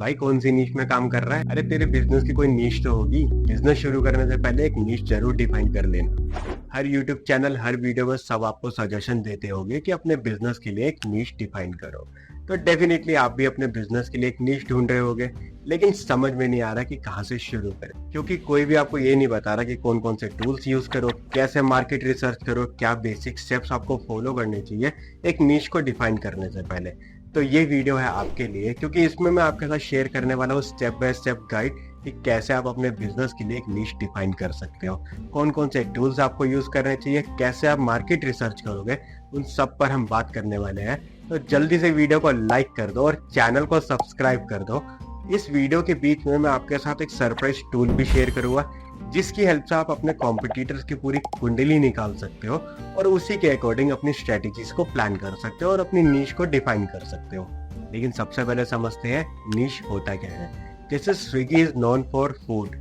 भाई कौन सी नीश में काम कर रहा है? अरे तेरे बिजनेस की कोई नीश तो होगी। बिजनेस शुरू करने से पहले एक नीश जरूर डिफाइन कर लेना। हर यूट्यूब चैनल, हर वीडियो में सब आपको सजेशन देते होंगे कि अपने बिजनेस के लिए एक नीश डिफाइन करो। तो डेफिनेटली आप भी अपने बिजनेस के लिए एक नीश ढूंढ रहे होगे, लेकिन समझ में नहीं आ रहा कि कहाँ से शुरू करें, क्योंकि कोई भी आपको ये नहीं बता रहा कि कौन कौन से टूल्स यूज करो, कैसे मार्केट रिसर्च करो, क्या बेसिक स्टेप्स आपको फॉलो करने चाहिए एक नीश को डिफाइन करने से पहले। तो ये वीडियो है आपके लिए, क्योंकि इसमें मैं आपके साथ शेयर करने वाला हूँ स्टेप बाय स्टेप गाइड कि कैसे आप अपने बिजनेस के लिए एक नीश डिफाइन कर सकते हो, कौन कौन से टूल्स आपको यूज करने चाहिए, कैसे आप मार्केट रिसर्च करोगे, उन सब पर हम बात करने वाले हैं। तो जल्दी से वीडियो को लाइक कर दो और चैनल को सब्सक्राइब कर दो। इस वीडियो के बीच में मैं आपके साथ एक सरप्राइज टूल भी शेयर करूंगा, जिसकी हेल्प से आप अपने कॉम्पिटिटर्स की पूरी कुंडली निकाल सकते हो और उसी के अकॉर्डिंग अपनी स्ट्रेटेजीज को प्लान कर सकते हो और अपनी नीश को डिफाइन कर सकते हो। लेकिन सबसे पहले समझते हैं नीश होता क्या है। जैसे Swiggy is known for food,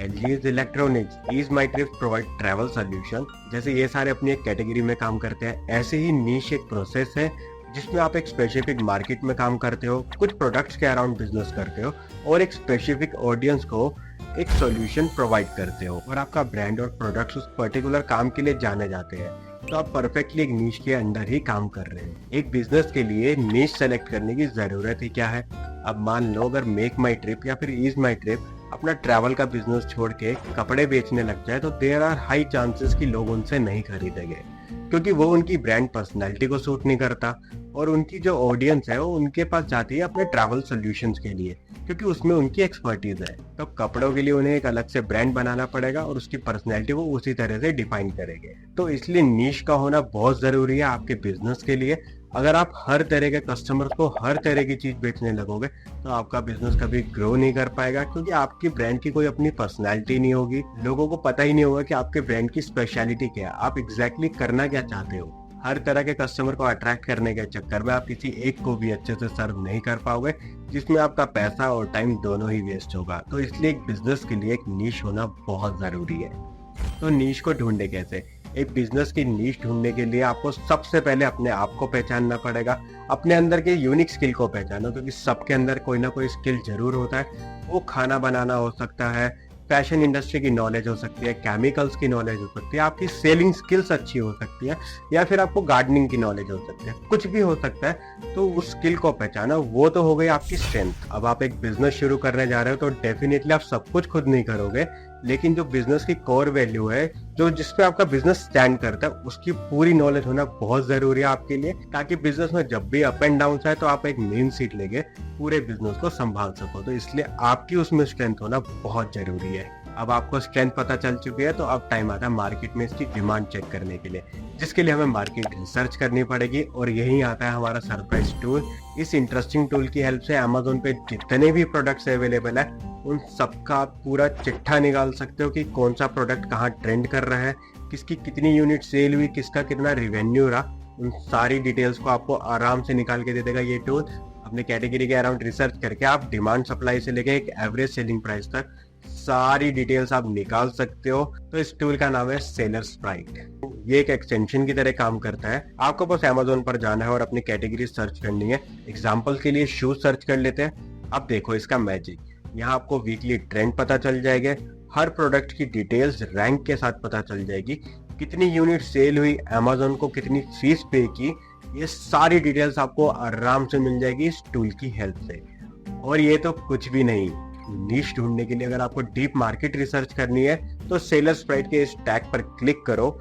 LG is electronics, EaseMyTrip provide travel solution, जैसे ये सारे अपनी एक कैटेगरी में काम करते हैं, ऐसे ही नीश एक प्रोसेस है जिसमें आप एक स्पेसिफिक मार्केट में काम करते हो, कुछ प्रोडक्ट्स के अराउंड बिजनेस करते हो और एक स्पेसिफिक ऑडियंस को एक सॉल्यूशन प्रोवाइड करते हो और आपका ब्रांड और प्रोडक्ट्स उस पर्टिकुलर काम के लिए जाने जाते हैं। तो आप परफेक्टली एक नीश के अंदर ही काम कर रहे हैं। एक बिजनेस के लिए नीश सेलेक्ट करने की जरूरत ही क्या है। अब मान लो अगर मेक माई ट्रिप या फिर ईज माई ट्रिप अपना ट्रैवल का बिजनेस छोड़ के कपड़े बेचने लग जाए, तो देयर आर हाई चांसेस कि लोग उनसे नहीं खरीदेंगे, क्योंकि वो उनकी ब्रांड पर्सनैलिटी को सूट नहीं करता और उनकी जो ऑडियंस है वो उनके पास जाती है अपने ट्रैवल सॉल्यूशंस के लिए, क्योंकि उसमें उनकी एक्सपर्टीज है। तो कपड़ों के लिए उन्हें एक अलग से ब्रांड बनाना पड़ेगा और उसकी पर्सनैलिटी वो उसी तरह से डिफाइन करेंगे। तो इसलिए नीश का होना बहुत जरूरी है आपके बिजनेस के लिए। अगर आप हर तरह के कस्टमर को हर तरह की चीज बेचने लगोगे तो आपका बिजनेस कभी ग्रो नहीं कर पाएगा, क्योंकि आपकी ब्रांड की कोई अपनी पर्सनैलिटी नहीं होगी। लोगों को पता ही नहीं होगा कि आपके ब्रांड की स्पेशलिटी क्या है, आप एग्जैक्टली करना क्या चाहते हो। हर तरह के कस्टमर को अट्रैक्ट करने के चक्कर में आप किसी एक को भी अच्छे से सर्व नहीं कर पाओगे, जिसमें आपका पैसा और टाइम दोनों ही वेस्ट होगा। तो इसलिए एक बिजनेस के लिए एक नीश होना बहुत जरूरी है। तो नीश को ढूंढे कैसे? एक बिजनेस की नीश ढूंढने के लिए आपको सबसे पहले अपने आप को पहचानना पड़ेगा, अपने अंदर के यूनिक स्किल को पहचानो, क्योंकि सबके अंदर कोई ना कोई स्किल जरूर होता है। वो खाना बनाना हो सकता है, फैशन इंडस्ट्री की नॉलेज हो सकती है, केमिकल्स की नॉलेज हो सकती है, आपकी सेलिंग स्किल्स अच्छी हो सकती है, या फिर आपको गार्डनिंग की नॉलेज हो सकती है, कुछ भी हो सकता है। तो उस स्किल को पहचाना, वो तो हो गई आपकी स्ट्रेंथ। अब आप एक बिजनेस शुरू करने जा रहे हो तो डेफिनेटली आप सब कुछ खुद नहीं करोगे, लेकिन जो बिजनेस की कोर वैल्यू है, जो जिसपे आपका बिजनेस स्टैंड करता है, उसकी पूरी नॉलेज होना बहुत जरूरी है आपके लिए, ताकि बिजनेस में जब भी अप एंड डाउन आए तो आप एक मेन सीट लेके पूरे बिजनेस को संभाल सको। तो इसलिए आपकी उसमें स्ट्रेंथ होना बहुत जरूरी है। अब आपको स्ट्रेंथ पता चल चुकी है, तो अब टाइम आता है मार्केट में इसकी डिमांड चेक करने के लिए, जिसके लिए हमें मार्केट रिसर्च करनी पड़ेगी। और यही आता है हमारा सरप्राइज टूल। इस इंटरेस्टिंग टूल की हेल्प से अमेज़न पे जितने भी प्रोडक्ट्स अवेलेबल है उन सबका आप पूरा चिट्ठा निकाल सकते हो कि कौन सा प्रोडक्ट कहाँ ट्रेंड कर रहा है, किसकी कितनी यूनिट सेल हुई, किसका कितना रिवेन्यू रहा। उन सारी डिटेल्स को आपको आराम से निकाल के दे देगा ये टूल। अपने कैटेगरी के अराउंड रिसर्च करके आप डिमांड सप्लाई से लेके एक एवरेज सेलिंग प्राइस तक सारी डिटेल्स आप निकाल सकते हो। तो इस टूल का नाम है सेलर स्प्राइट। ये एक एक्सटेंशन की तरह काम करता है। आपको बस अमेज़न पर जाना है और अपनी कैटेगरी सर्च करनी है। एग्जांपल के लिए शूज सर्च कर लेते हैं। अब देखो इसका मैजिक, यहाँ आपको वीकली ट्रेंड पता चल जाएगा, हर प्रोडक्ट की डिटेल्स रैंक के साथ पता चल जाएगी, कितनी यूनिट सेल हुई, अमेज़न को कितनी फीस पे की, ये सारी डिटेल्स आपको आराम से मिल जाएगी इस टूल की हेल्प से। और ये तो कुछ भी नहीं, नीश ढूंढने के लिए अगर आपको डीप मार्केट रिसर्च करनी है तो सेलर स्प्राइट के इस टैग पर क्लिक करो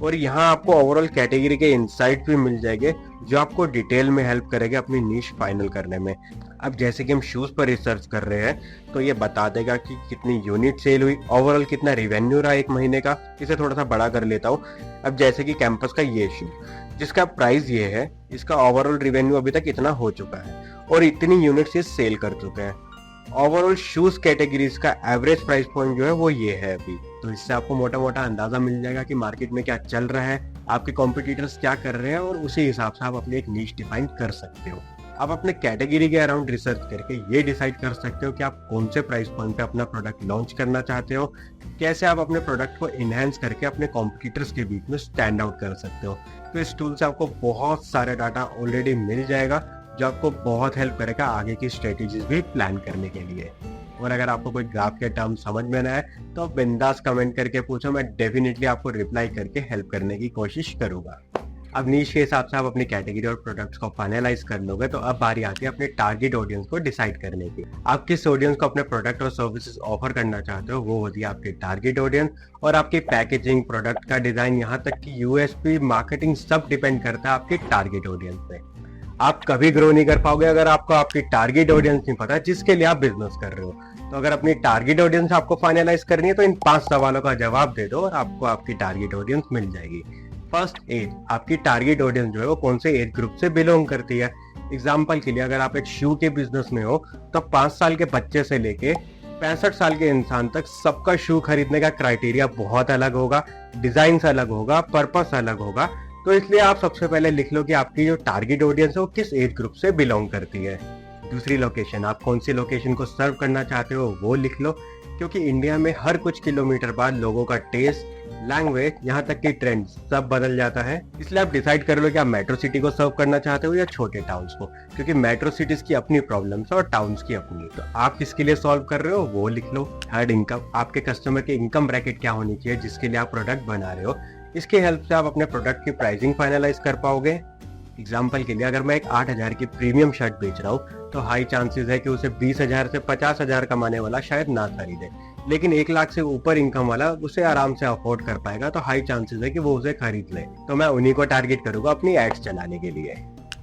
और यहाँ आपको ओवरऑल कैटेगरी के इनसाइट भी मिल जाएंगे, जो आपको डिटेल में हेल्प करेंगे अपनी नीश फाइनल करने में। अब जैसे कि हम शूज पर रिसर्च कर रहे हैं तो ये बता देगा कि कितनी यूनिट सेल हुई, ओवरऑल कितना रिवेन्यू रहा एक महीने का। इसे थोड़ा सा बड़ा कर लेता हूँ। अब जैसे कि कैंपस का ये शूज, जिसका प्राइस ये है, इसका ओवरऑल रिवेन्यू अभी तक इतना हो चुका है और इतनी यूनिट्स ये सेल कर चुके हैं। ओवरऑल शूज कैटेगरीज का एवरेज प्राइस पॉइंट जो है वो ये है अभी। तो इससे आपको मोटा मोटा अंदाजा मिल जाएगा कि मार्केट में क्या चल रहा है, आपके कॉम्पिटिटर्स क्या कर रहे हैं, और उसी हिसाब से आप अपनी एक नीश डिफाइन कर सकते हो। आप अपने कैटेगरी के अराउंड रिसर्च करके ये डिसाइड कर सकते हो कि आप कौन से प्राइस पॉइंट पे अपना प्रोडक्ट लॉन्च करना चाहते हो, कैसे आप अपने प्रोडक्ट को इनहेंस करके अपने कॉम्पिटिटर्स के बीच में स्टैंड आउट कर सकते हो। तो इस टूल से आपको बहुत सारे डाटा ऑलरेडी मिल जाएगा जो आपको बहुत हेल्प करेगा आगे की स्ट्रेटेजीज भी प्लान करने के लिए। और अगर आपको कोई ग्राफ के टर्म समझ में ना आए तो आप बिंदास कमेंट करके पूछो, मैं डेफिनेटली आपको रिप्लाई करके हेल्प करने की कोशिश करूंगा। अब नीश के हिसाब से आप अपनी कैटेगरी और प्रोडक्ट्स को फाइनलाइज कर लोगे तो अब बारी आती है अपने टारगेट ऑडियंस को डिसाइड करने की। आप किस ऑडियंस को अपने प्रोडक्ट और सर्विसेज ऑफर करना चाहते हो वो होती है आपकी टारगेट ऑडियंस। और आपकी पैकेजिंग, प्रोडक्ट का डिजाइन, यहाँ तक कि यूएसपी, मार्केटिंग सब डिपेंड करता है आपके टारगेट ऑडियंस पे। आप कभी ग्रो नहीं कर पाओगे अगर आपको आपकी टारगेट ऑडियंस नहीं पता जिसके लिए आप बिजनेस कर रहे हो। तो अगर अपनी टारगेट ऑडियंस आपको फाइनलाइज करनी है तो इन 5 सवालों का जवाब दे दो और आपको आपकी टारगेट ऑडियंस मिल जाएगी। First, age. आपकी टारगेट ऑडियंस जो है वो कौन से एज ग्रुप से बिलोंग करती है। एग्जाम्पल के लिए अगर आप एक शू के बिजनेस में हो तो 5 साल के बच्चे से लेके 65 साल के इंसान तक सबका शू खरीदने का क्राइटेरिया बहुत अलग होगा, डिजाइन अलग होगा, पर्पस अलग होगा। तो इसलिए आप सबसे पहले लिख लो कि आपकी जो टारगेट ऑडियंस है वो किस एज ग्रुप से बिलोंग करती है। दूसरी, लोकेशन। आप कौन सी लोकेशन को सर्व करना चाहते हो वो लिख लो, क्योंकि इंडिया में हर कुछ किलोमीटर बाद लोगों का टेस्ट, लैंग्वेज, यहाँ तक कि ट्रेंड सब बदल जाता है। इसलिए आप डिसाइड कर लो कि आप मेट्रो सिटी को सर्व करना चाहते हो या छोटे टाउन्स को, क्योंकि मेट्रो सिटीज की अपनी प्रॉब्लम्स और टाउन्स की अपनी। तो आप किसके लिए सॉल्व कर रहे हो वो लिख लो। Third, income. आपके कस्टमर की इनकम ब्रैकेट क्या होनी चाहिए जिसके लिए आप प्रोडक्ट बना रहे हो। इसकी हेल्प से आप अपने प्रोडक्ट की प्राइसिंग फाइनलाइज कर पाओगे। एग्जाम्पल के लिए अगर मैं एक 8,000 की प्रीमियम शर्ट बेच रहा हूँ तो हाई चांसेस है कि उसे 20,000 से 50,000 कमाने वाला शायद ना खरीदे, लेकिन 1 लाख से ऊपर इनकम वाला उसे आराम से अफोर्ड कर पाएगा, तो हाई चांसेस है कि वो उसे खरीद ले। तो मैं उन्हीं को टारगेट करूंगा अपनी एड्स चलाने के लिए।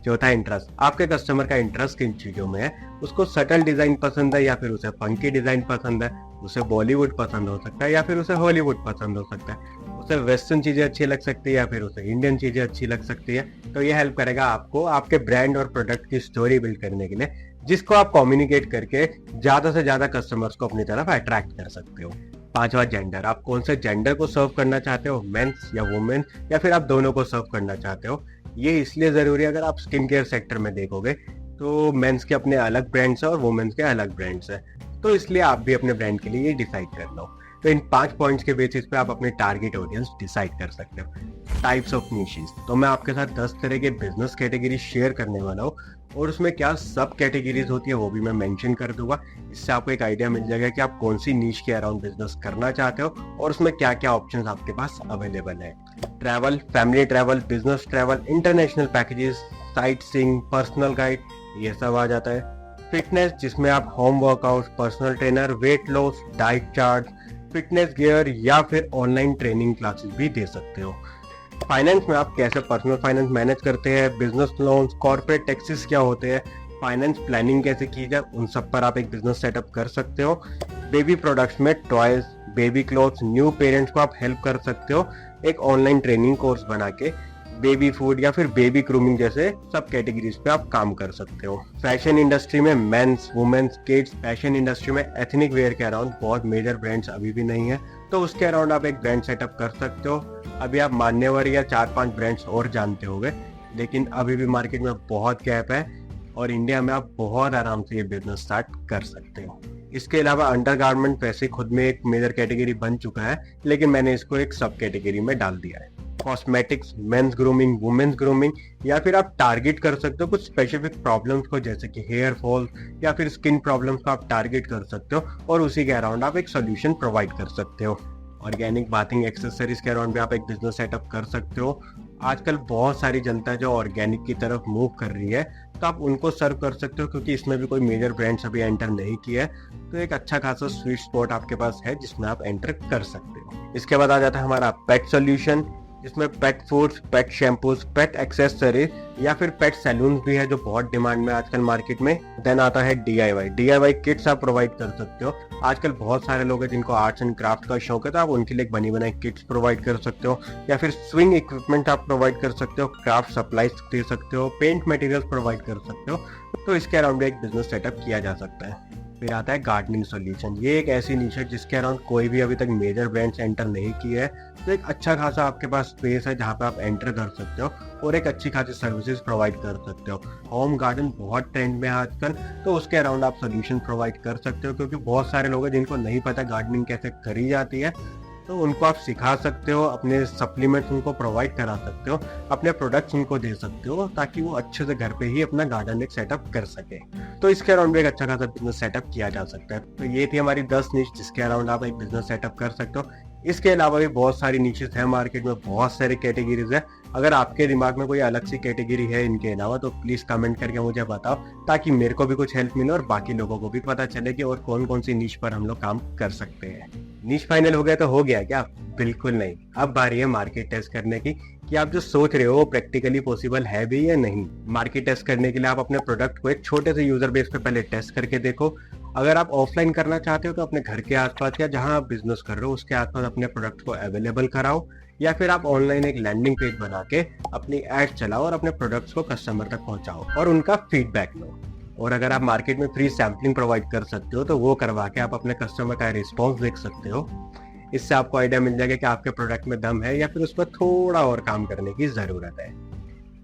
चौथा, इंटरेस्ट। आपके कस्टमर का इंटरेस्ट किन चीजों में है। उसको सटल डिजाइन पसंद है या फिर उसे फंकी डिजाइन पसंद है, उसे बॉलीवुड पसंद हो सकता है या फिर उसे हॉलीवुड पसंद हो सकता है, उसे वेस्टर्न चीजें अच्छी लग सकती है या फिर उसे इंडियन चीजें अच्छी लग सकती है। तो ये हेल्प करेगा आपको आपके ब्रांड और प्रोडक्ट की स्टोरी बिल्ड करने के लिए, जिसको आप कम्युनिकेट करके ज्यादा से ज्यादा कस्टमर्स को अपनी तरफ अट्रैक्ट कर सकते हो। पांचवा, जेंडर। आप कौन से जेंडर को सर्व करना चाहते हो, मेंस या वुमेन, या फिर आप दोनों को सर्व करना चाहते हो। ये इसलिए जरूरी है, अगर आप स्किन केयर सेक्टर में देखोगे तो मेंस के अपने अलग ब्रांड्स है और वुमेन्स के अलग ब्रांड्स है, तो इसलिए आप भी अपने ब्रांड के लिए ये डिसाइड कर लो। तो इन 5 पॉइंट्स के बेसिस पे आप अपने टारगेट ऑडियंस डिसाइड कर सकते हो। Types of niches. तो मैं आपके साथ 10 तरह के बिजनेस कैटेगरी शेयर करने वाला हूँ और उसमें क्या सब कैटेगरीज होती है वो भी मैं मेंशन कर दूंगा। इससे आपको एक आइडिया मिल जाएगा कि आप कौन सी नीश के अराउंड बिजनेस करना चाहते हो और उसमें क्या क्या ऑप्शंस आपके पास अवेलेबल है। Travel, family travel, business travel, international packages, sight seeing, personal guide, ये सब आ जाता है। फिटनेस, जिसमें आप home workout, personal trainer, weight loss, diet chart, fitness gear या फिर ऑनलाइन ट्रेनिंग क्लासेस भी दे सकते हो। फाइनेंस में आप कैसे पर्सनल फाइनेंस मैनेज करते हैं, बिजनेस लोन्स, कॉर्पोरेट टैक्सेस क्या होते हैं, फाइनेंस प्लानिंग कैसे की जाए, उन सब पर आप एक बिजनेस सेटअप कर सकते हो। बेबी प्रोडक्ट्स में toys, baby clothes, new parents को आप हेल्प कर सकते हो एक ऑनलाइन ट्रेनिंग कोर्स बना के। बेबी फूड या फिर बेबी ग्रूमिंग जैसे सब कैटेगरीज पे आप काम कर सकते हो। फैशन इंडस्ट्री में men's, women's, kids. Fashion industry में एथनिक वेयर के अराउंड बहुत मेजर ब्रांड्स अभी भी नहीं है, तो उसके अराउंड आप एक ब्रांड सेटअप कर सकते हो। अभी आप मान्यवर या 4-5 ब्रांड्स और जानते होंगे, लेकिन अभी भी मार्केट में बहुत गैप है और इंडिया में आप बहुत आराम से ये बिजनेस स्टार्ट कर सकते हो। इसके अलावा अंडरगारमेंट वैसे खुद में एक मेजर कैटेगरी बन चुका है, लेकिन मैंने इसको एक सब कैटेगरी में डाल दिया है। Cosmetics, men's grooming, women's grooming, या फिर आप टारगेट कर सकते हो कुछ स्पेसिफिक प्रॉब्लम्स को, जैसे कि हेयर फॉल या फिर स्किन प्रॉब्लम्स को आप टारगेट कर सकते हो और उसी के अराउंड आप एक सोल्यूशन प्रोवाइड कर सकते हो। ऑर्गेनिक बाथिंग एक्सेसरीज के अराउंड भी आप एक बिजनेस सेटअप कर सकते हो। आजकल बहुत सारी जनता जो ऑर्गेनिक की तरफ मूव कर रही है, तो आप उनको सर्व कर सकते हो, क्योंकि इसमें भी कोई मेजर ब्रांड्स अभी एंटर नहीं किया है, तो एक अच्छा खासा स्वीट स्पॉट आपके पास है जिसमें आप एंटर कर सकते हो। इसके बाद आ जाता है हमारा पेट सोल्यूशन, जिसमें पेट फूड्स, पेट शैम्पूज, पेट एक्सेसरीज या फिर पेट सैलून भी है जो बहुत डिमांड में आजकल मार्केट में। देन आता है DIY किट्स आप प्रोवाइड कर सकते हो। आजकल बहुत सारे लोग हैं जिनको आर्ट्स एंड क्राफ्ट का शौक है, तो आप उनके लिए एक बनी बनाई किट्स प्रोवाइड कर सकते हो, या फिर स्विंग इक्विपमेंट आप प्रोवाइड कर सकते हो, क्राफ्ट सप्लाईज दे सकते हो, पेंट मटेरियल्स प्रोवाइड कर सकते हो। तो इसके अराउंड एक बिजनेस सेटअप किया जा सकता है। फिर आता है गार्डनिंग सॉल्यूशन। ये एक ऐसी निश है जिसके अराउंड कोई भी अभी तक मेजर ब्रांड्स एंटर नहीं किए है, तो एक अच्छा खासा आपके पास स्पेस है जहाँ पे आप एंटर कर सकते हो और एक अच्छी खासी सर्विसेज प्रोवाइड कर सकते हो। होम गार्डन बहुत ट्रेंड में है आजकल, तो उसके अराउंड आप सोल्यूशन प्रोवाइड कर सकते हो, क्योंकि बहुत सारे लोग हैं जिनको नहीं पता गार्डनिंग कैसे करी जाती है, तो उनको आप सिखा सकते हो, अपने सप्लीमेंट्स उनको प्रोवाइड करा सकते हो, अपने प्रोडक्ट्स उनको दे सकते हो ताकि वो अच्छे से घर पे ही अपना गार्डन एक सेटअप कर सके। तो इसके अराउंड भी एक अच्छा खासा बिजनेस सेटअप किया जा सकता है। तो ये थी हमारी 10 निश जिसके अराउंड आप एक बिजनेस सेटअप कर सकते हो। इसके अलावा भी बहुत सारी निशेस है मार्केट में, बहुत सारी कैटेगरीज है। अगर आपके दिमाग में कोई अलग सी कैटेगरी है इनके अलावा तो प्लीज कमेंट करके मुझे बताओ, ताकि मेरे को भी कुछ हेल्प मिले और बाकी लोगों को भी पता चले कि और कौन कौन सी निश पर हम लोग काम कर सकते हैं। निश फाइनल हो गया तो हो गया क्या? बिल्कुल नहीं। अब बारी है मार्केट टेस्ट करने की कि आप जो सोच रहे हो वो प्रैक्टिकली पॉसिबल है भी या नहीं। मार्केट टेस्ट करने के लिए आप अपने प्रोडक्ट को एक छोटे से यूजर बेस पे पहले टेस्ट करके देखो। अगर आप ऑफलाइन करना चाहते हो तो अपने घर के आसपास या जहां आप बिजनेस कर रहे हो उसके आसपास अपने प्रोडक्ट को अवेलेबल कराओ, या फिर आप ऑनलाइन एक लैंडिंग पेज बना के अपनी एड चलाओ और अपने प्रोडक्ट्स को कस्टमर तक पहुंचाओ और उनका फीडबैक लो। और अगर आप मार्केट में फ्री सैम्पलिंग प्रोवाइड कर सकते हो तो वो करवा के आप अपने कस्टमर का रिस्पॉन्स देख सकते हो। इससे आपको आइडिया मिल जाएगा कि आपके प्रोडक्ट में दम है या फिर उस पर थोड़ा और काम करने की जरूरत है।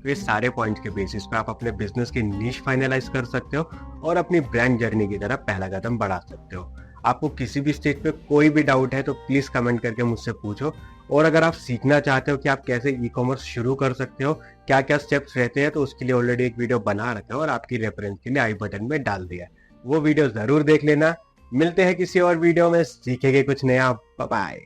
तो ये सारे पॉइंट्स के बेसिस पे आप अपने बिजनेस की नीश फाइनलाइज कर सकते हो और अपनी ब्रांड जर्नी की तरफ पहला कदम बढ़ा सकते हो। आपको किसी भी स्टेज पे कोई भी डाउट है तो प्लीज कमेंट करके मुझसे पूछो। और अगर आप सीखना चाहते हो कि आप कैसे ई कॉमर्स शुरू कर सकते हो, क्या क्या स्टेप्स रहते हैं, तो उसके लिए ऑलरेडी एक वीडियो बना रखा है और आपकी रेफरेंस के लिए आई बटन में डाल दिया है। वो वीडियो जरूर देख लेना। मिलते हैं किसी और वीडियो में, सीखेंगे कुछ नया। Bye bye.